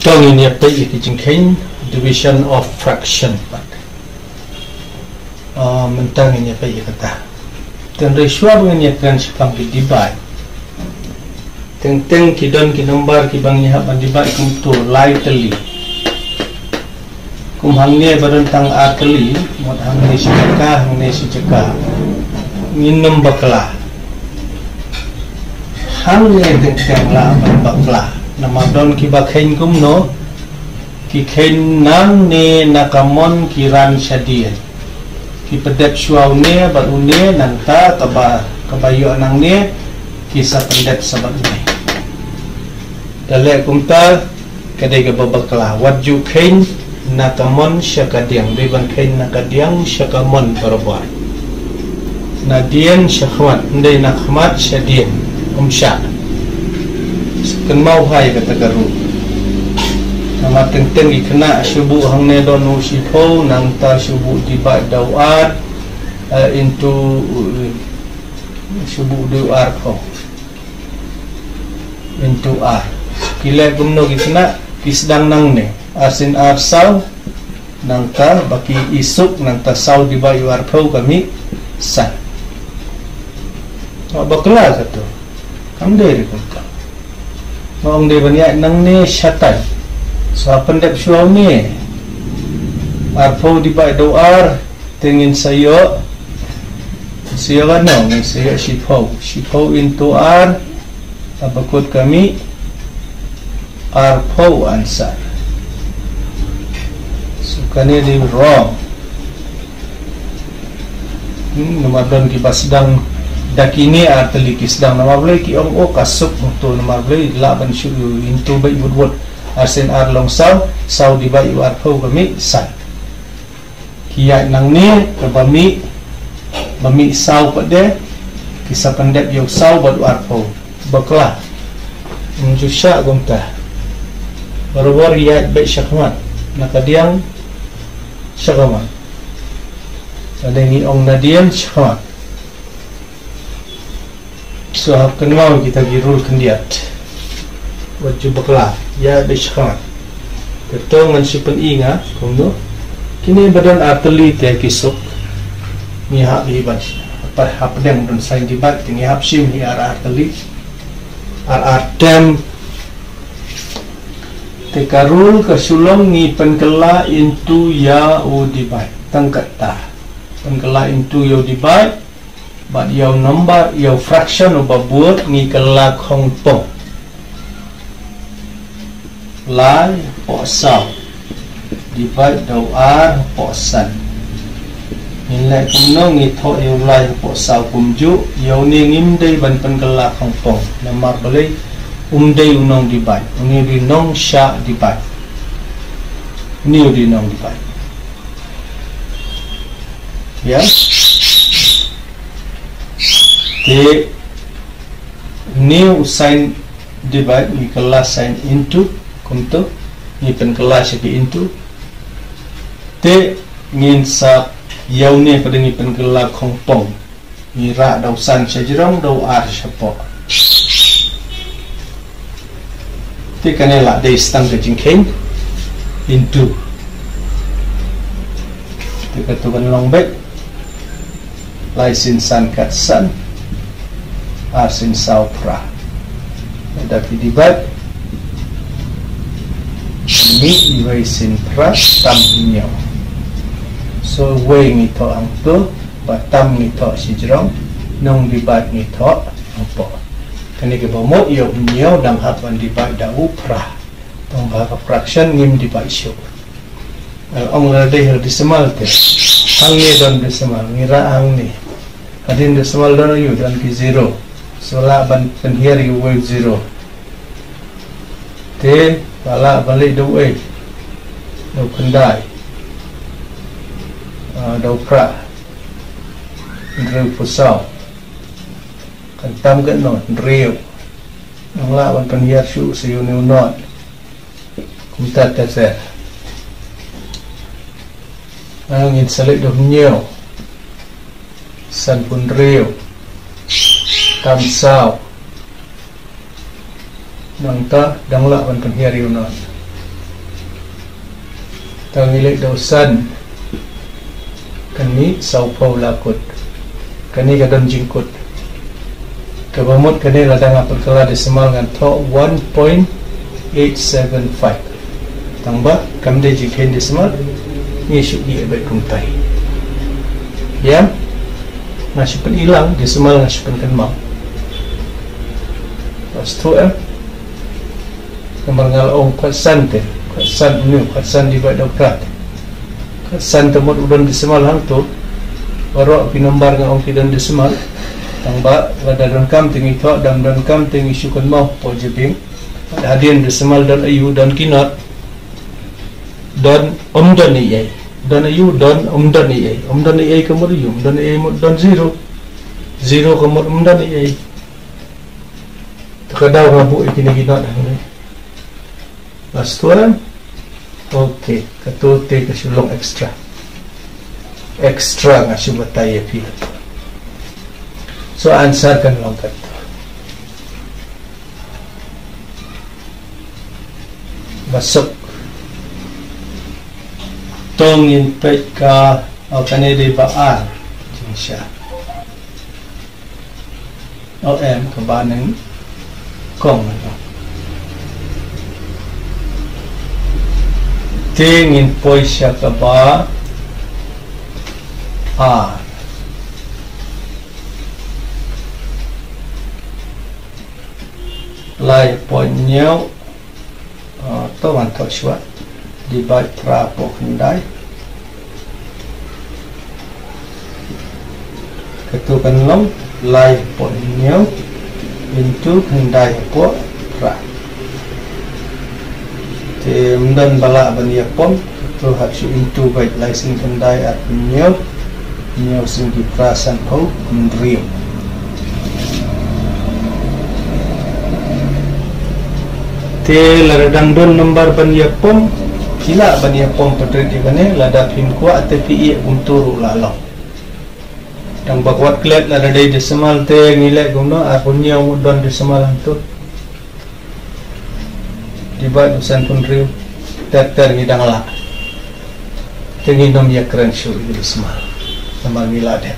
Tong ini apa itu jengking division of fraction. Mentang ini apa itu kata. Dan ratio begini kan sepang divide. Teng kidon kinombar kibang nihap divide kumtu lightly. Kum hangnya berentang akli, mod hangnya si cekah, minum bakla. Hangnya teng lah bakla. Nama don kibakhen kum no, kikhen nang ne nakamon kiran syadian. Kipedep suau ne baru ne nanta kabayo nang ne kisah pendep sabat ne. Dalek kumta kadai bakla. What you khen nakamon syakadiang riban kain nakadiang syakamon barabar nadian syahwat ndai nakmat syadian umsya kan mau hai kata garu nama tenteng ikena syubu hang ne don usipo nang ta syubu diba dawat into syubu dawar ko into kila gumno ikena kisdang nang ne asin arsau nangka baki isuk nangka sau di bayu arpau kami san bakla satu kam dari kumka maung de banyak nang ne syatan so pendek suau ne arpau di bayu doar tengin sayo kan no sayo shipau into abakut kami arpau ansar. Sukanya di wrong. Namadon ki basdang dakini arteli ki sedang nama boleh ki ong kasuk untuk nama boleh laban syuru into bai budwot arsen ar long sau di bai ar pau kami san. Kiai nang ni ke bami sau pada kisah pendek yo sau bad ar pau bakla. Menjusya gomta. Baru ya bai syakmat nakadiang syakaman ada ni ong nadian syakaman so kenal kita girul kendiat wajib bakla ya be syakaman ketong mensipen inga kumno kini badan ateli te kisuk ni hak liban apa hapdem dan sain dibat ni hapsim ni ateli tem tekarul kesulong ni penkela into ya udibai tangkata penkela into ya udibai but ya number ya fraction uba buat ni kela kongpong lai posau divide doar posan nilai kumno ni tho ya lai posau kumju ya ni ngimdai ban penkela kongpong namar boleh umday unong dibai uni rinong sya dibai ni rinong dibai ya te new sign dibai ni kelas sign into kumto ni pen kelas ke into te ngin sa yaune pada ni pen kelas kongpong ni ra dausan sajrong dau ar syapok kanela de stang ke jingking into tekatukan long back laisin san kat san arsin sau pra ada dibat ni iwaisin pra tam nyo so way ni to ang to batam ni to si jrong nong dibat ni to apa kani ke bomo iyo nyo dang hapan dibai dau pra tong ba fraction ngim dibai syo ong la de hel decimal te hang ni don decimal ngira ang ni kadin decimal don yu dan ki zero so la ban pen here you wave zero te bala balik do we do kendai do pra ndru pusau kantam ke non real ang lawan penhiar su siu new not kumtat tase ang insalit do nyo san pun real tam sao nang ta dang lawan penhiar you not Tangilik daw san kani Sao Paulo kot kani kadon jingkut kabamot kani ladang apel desimal ngan to 1.875 tambah kamde jiken desimal ni syuk di abet kumtai ya ngasipun hilang desimal ngasipun kan mau pas tu nomor ngalong kuatsan di bawah dokrat kuatsan temut udon desimal hang tu baru pinombar ngong kidon desimal tambah lada don kam tinggi to dan don kam tinggi syukun mau po jebing hadian desimal dan ayu dan kinot dan dan iyai dan ayu dan dan iyai kamur yu dan iyai mut dan zero kamur dan iyai terkadang ngabu ikini kinot hang pas tuan okey katute kesulong ekstra ngasih bataya pi so answer kan long kat masuk tong in pek ka kane de baal jinsya om kebanen kong tingin po siya ka ba lai po nyaw to man to siya divide pra po kendai ketukan long lai po nyaw into kendai po pra dan bala bania pom to have you into by license kendai at nyaw sing di prasan ho ndriu te ladang don nomor bania pom kila bania pom pedret di bane lada pin kwa te pi unturu lalong dang bakwat klet lada dai desimal te ngile gumno apunya don desimal tu diba dusan pun riu ter ngidang la tenginom ya keren syu desimal sama ngilade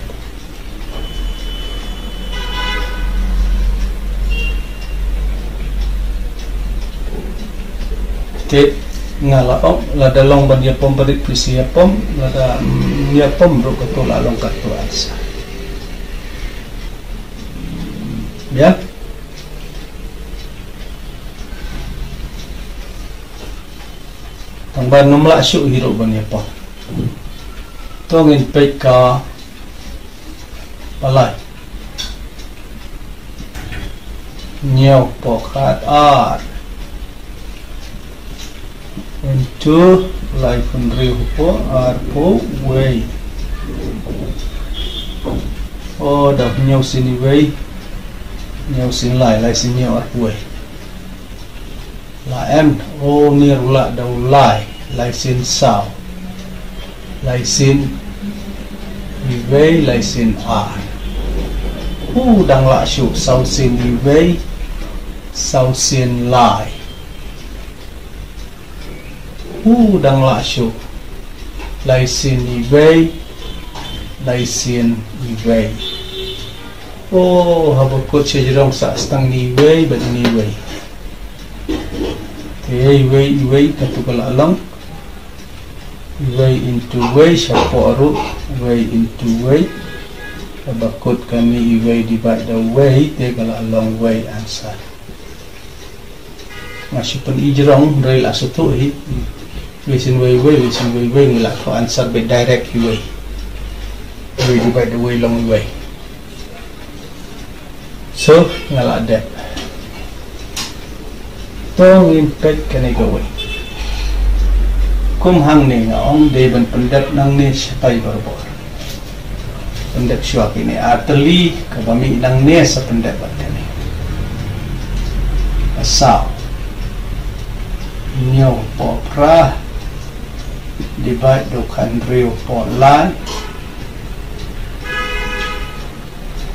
te ngala lada long ban ya pom balik pisi ya pom lada ya pom ro ko la long kat tu asa ya tambah nomla syuk hiro ban ya pom tongin peka balai nyaw pokat art into life and riupo arpo way dah nyaw sini way nyaw sin lai sin nyaw arpo way la em nir la daw lai sin sao lai sin way lai sin ar dang la shu sao sin way sao sin lai dang la shu lai sin way lai sin way habakut sejrong sa stang ni way but ni way te way katukal alang way into way siapa aru way into way habakut kami way divide the way te kala along way answer masih pun ijrong rail asutu within way ngila ko answer by direct way divide the way long way so ngala that tong impact kanay gawin kum hang ni ngaong deban pendat nang ni siapay barbor pendat siya kini atali kabami nang ni sa pendat batani asaw nyaw po pra divide do kanriyo po lan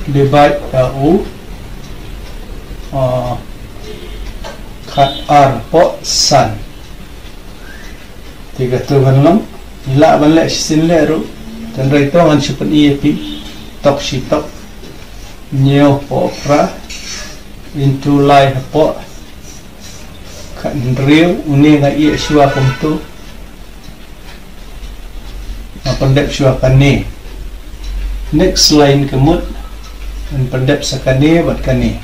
divide u kat ar po san tiga tuhan long ila ban le sin le ru tan rai to han chupan ep tok shi tok nhiều po pra into lai po kan riu uni nga i shua kom tu pandep shua kane next line kemut pandep sakane bat kane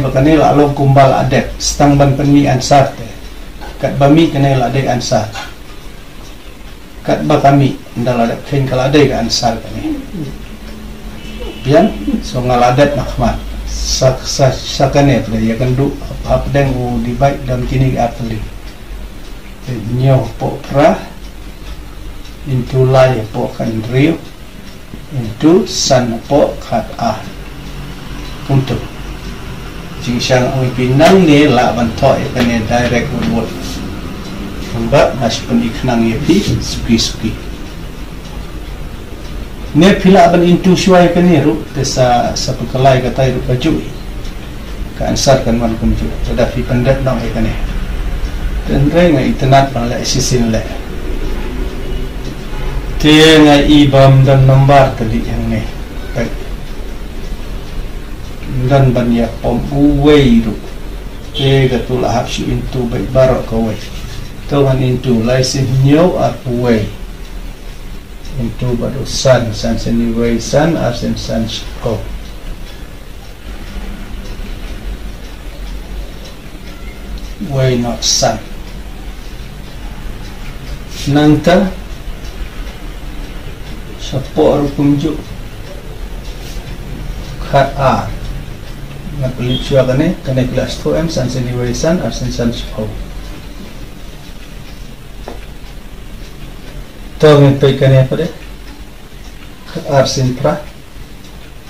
bakane la long kumbal adet stang ban penmi ansar te kat bami kane la de ansar kat ba kami ndal adet ken kala de ka ansar kane pian so ngaladet mahmat sakane ple ya kandu apa deng u di baik dalam kini apeli nyo po pra into lai po kan rio into san po khat a untuk jing sang oi pinang ni la ban thoi kane direct word mbak mas pen ikhnang ye pi suki ne pila ban into shuai kane ru desa sapakalai katai ru baju ka ansar kan man kum ju ada fi pendat nang kane dan re ngai internet ban la sisin le te ngai ibam dan nomor tadi yang ne baik dan banyak pom uwei ru te gatul hab shu into baik barok kawai tuhan into license nyo at uwei into barusan san anyway san asen san ko way not san nangta sapor kumju khat a na pelit chua kane kelas 2m san anyway san asen san ko tawin pe kane pade arsin pra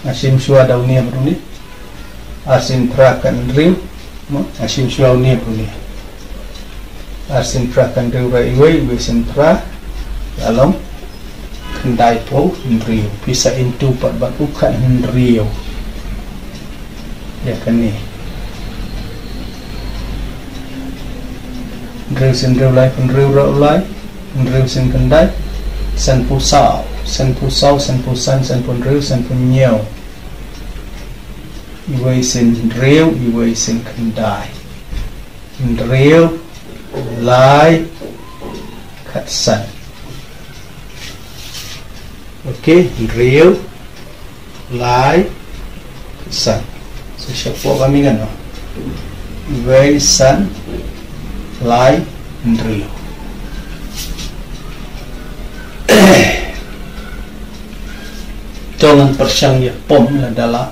asim shua daunia bruni arsin pra kan rim mo asim shua unia bruni arsin pra kan rim rai we sin pra alom kendai po rio bisa into pat bat ukan rio ya kani sin rio lai pun rio lai Riu sen kendai sen pusau sen pusan sen pun riu sen pun nyau iwai sen riu iwai sen kendai riu lai kat san oke riu lai san so siapa kami kan iwai san lai riu jangan persyang ya pom adalah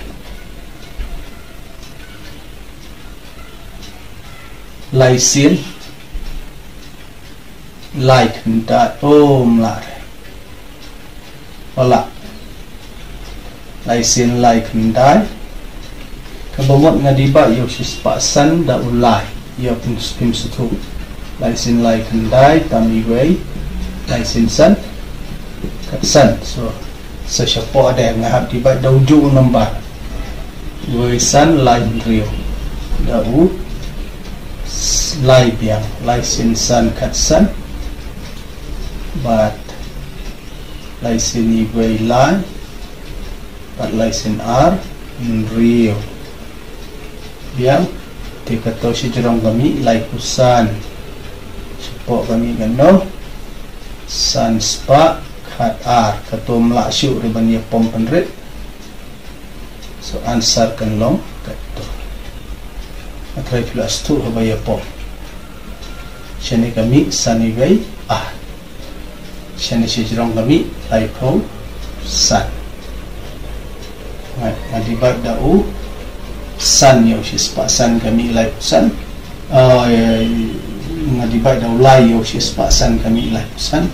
laisin like nda lare wala laisin like ndai kabamot nga diba yo sispasan da ulai yo pim sutu laisin like ndai tamiway laisin san katsan so sa siapa ada yang ngahap tiba dauju nombor waisan lain rio dau lai biang laisin san katsan bat laisin iwai lai bat laisin ar rio biang tika to si jerong kami lai kusan siapa kami gano san spa khat ar katum la syu riban ya pom penrit so ansar kan long kato atrai plus 2 habaya pom shani kami sani gai shani sejrong kami lai pro san madibat dau san yo sispa san kami lai san madibat dau lai yo sispa san kami lai san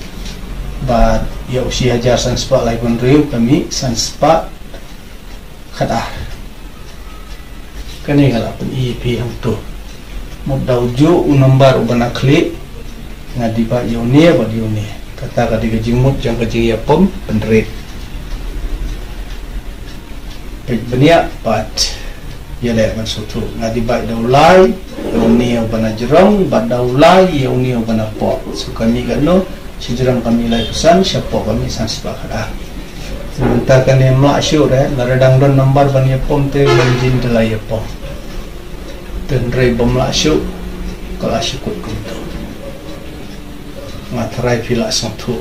ba ya usia ajar san spa lai pun riu kami san spa khadah kani kala pun ep hang tu mod dauju unombar ubana klik ngadi ba yone ba yone kata kadi gejimut jang kejing ya pom penrit benia pat ya le man sutu ngadi ba daulai niyo bana jerong badau lai yang niyo bana po so kami gano si jerong kami lai pesan siapa kami san sepakat sementara kami melak syur laradang don nomor bani pom te benjin delai pom dan rei bomlak syur kalau syukut kuntu materai pila satu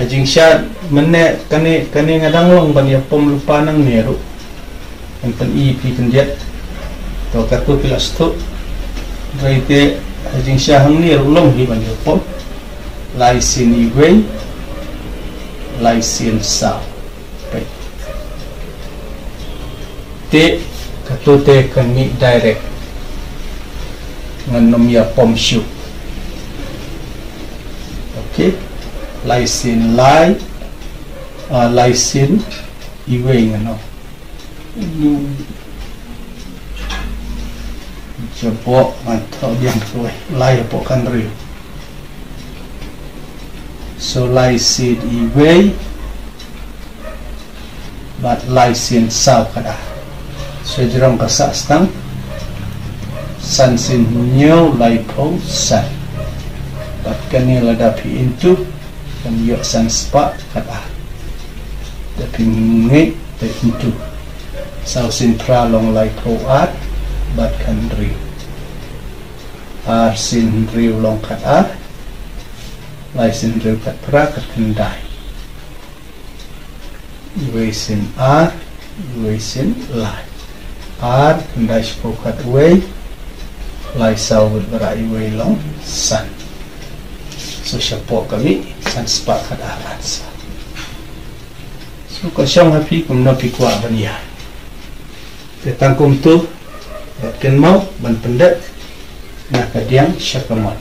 Hajing syad menek kane ngadang long ban ya pom lupa nang neru yang pen i pi penjet to kartu pila stu raite hajing syah hang neru long hi ban ya pom lai sin i wei lai sin sa pai te kartu te kan mi direct ngan nom ya pom shu okay Laisin laisin iwe ngano jabo atau yang tuwe lai po kan rio so laisin iwe but laisin saw kada so jerong kasa stang san sin nyo lai po san but kani ladapi into kan yok san spa kata tapi ngi te itu sau sin pralong lai ko at bat kan ri ar sin riu long kat ar lai sin riu kat pra kat kendai iwe sin ar iwe sin lai ar kendai spo kat we lai sau berai we long san so siapa kami san sepakat alat so kosong happy kumno pikwa bania tetangkum tu ken mau ban pendet nak kadiang syakamot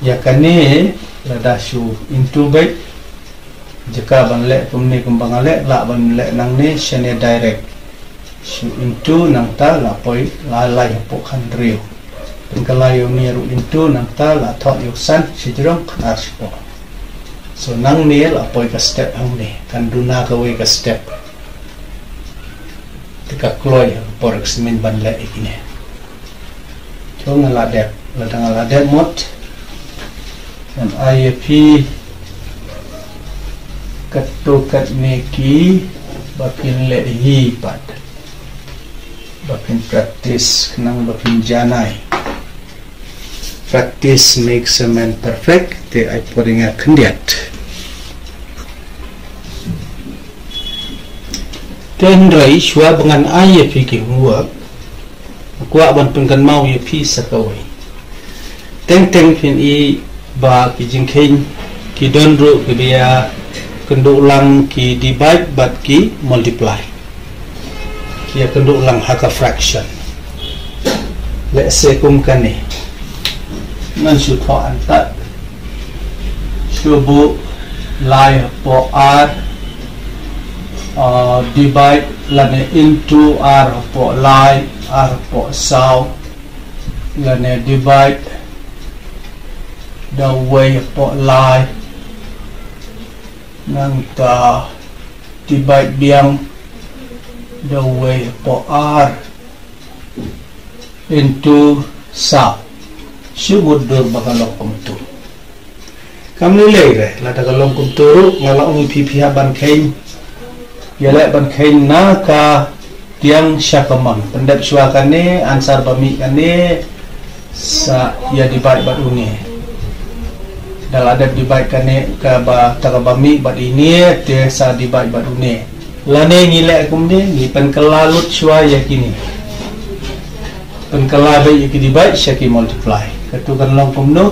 ya kane lada shu into baik jika ban lek kumne kumbang lek la ban lek nang ne shane direct shu into nang ta la poi la lai pokan rio pengkalayo niru into nang ta la thot yuksan sidrong khatar sipo so nang nil apoy ka step hong ni kan duna ka way ka step tika kloy porek semin ban le ikine so ngaladep ladang ngaladep mot dan IAP katukat neki bapin le hi pad bapin practice kenang bapin janai practice makes a man perfect te ay putting a kandiat ten rai shwa bangan ay ki huwa kwa ban pengkan mau ye pi sakawai teng pin i ba ki jingkhin ki donro ki dia kenduk ulang ki divide but ki multiply ki kenduk ulang haka fraction let's say kum kane nan su tho an tat shubu lai po r divide lane into r po lai r po sao lane divide the way po lai nang ta divide biang the way po r into sao syubud dur bakalong kumtu kami lere la tagalong kumtu ngalaong pipiha ban kain yale ban kain na ka tiang syakaman pendap syuakane ansar bami kane sa ya dibaik bat uni dal adab dibaik kane ka ba takabami bat ini te sa dibaik bat uni lane ngile kumde ni penkelalut syua yakini penkelabai yakini dibaik syaki multiply katukan long kumno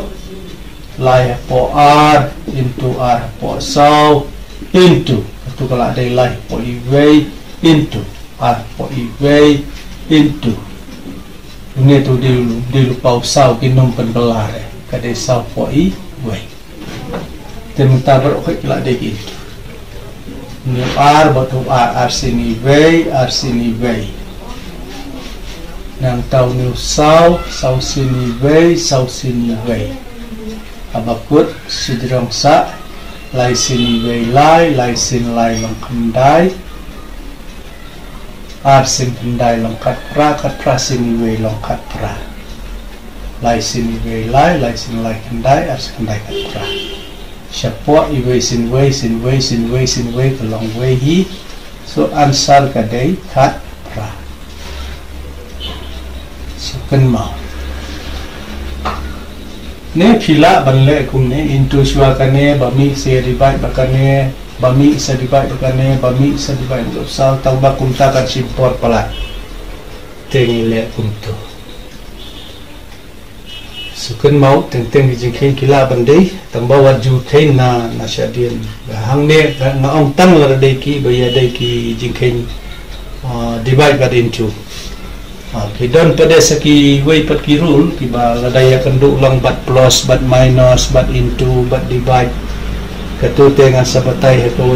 lai po r into r po sau into katukan ada lai po iwei into r po iwei into ini tu di lupa sau kinum penkelare kade sau po iwei temta berokek la de gitu ni r batu r sini iwei nang tau ni sau sini wei abakut sidrong sa lai sini wei lai sin lai long kendai arsin kendai long kat pra sin iwe long kat pra lai sin iwe lai sin lai kendai arsin kendai kat pra syapua iwe sin we ke long we hi so ansar kadai kat pra so kan mau ne phila banle kum ne into shwa kane bami se divide bakane bami sa divide bakane bami sa divide sa tauba kum ta kan simpor pala tengile kum to sukan mau teng jingkhin kila bandai tamba waju thein na syadien hang ne na ong tang la dei ki baya dei ki jingkhin divide kat into Kidon pada saki way pat ki rule ki ba ladaya kenduk lang bat plus bat minus bat into bat divide katu dengan sabatai atau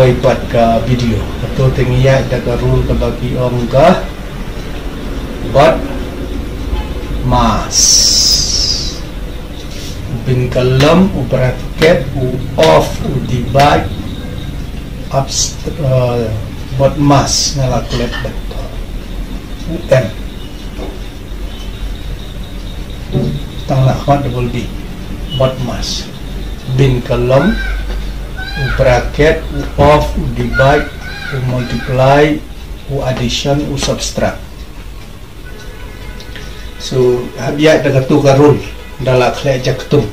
way pat ka video katu tengiya daga rule ka bagi ong ka bat mas bin kalam u bracket u off u divide up bat mas ngalakulet bat M tanglah hot double B bot mas bin kolom bracket of divide multiply addition subtract so habia daga tu karul dala khle jaktum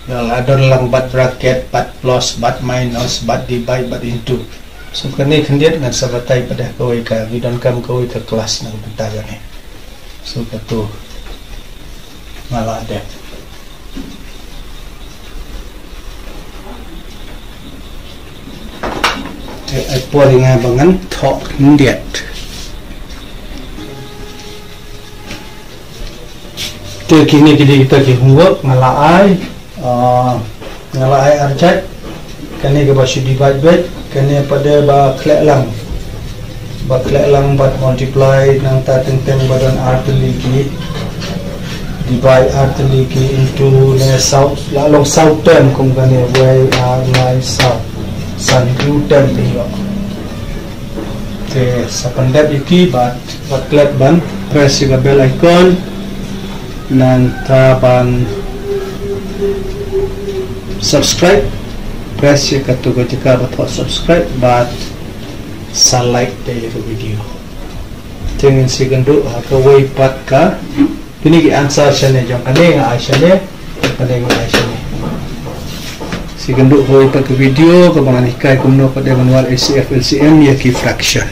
dala adon lang bat bracket bat plus bat minus bat divide bat into so kani kandiat ngan sabatai pada kawai ka bidon kam kawai ka kelas nang bentaga ni so katu malah ada ai pori nga bangan thok ndiat tu kini kita ki homework ngalai arjat kani ke basu divide bed kene pada ba klek lang bat multiply nang ta teng badan arteliki divide arteliki into ne south long south term kum kane way line south san term dia te sapandap iki bat klek ban press the bell icon nang ta ban subscribe press ye katu ketika batok subscribe but like the video tingin si gandu ka way pat ka kini ki answer siya ne jong kane nga siya ne kane nga siya ne si gandu way pat ka video ka mga nikay kumno pa de manual ACF LCM ya ki fraction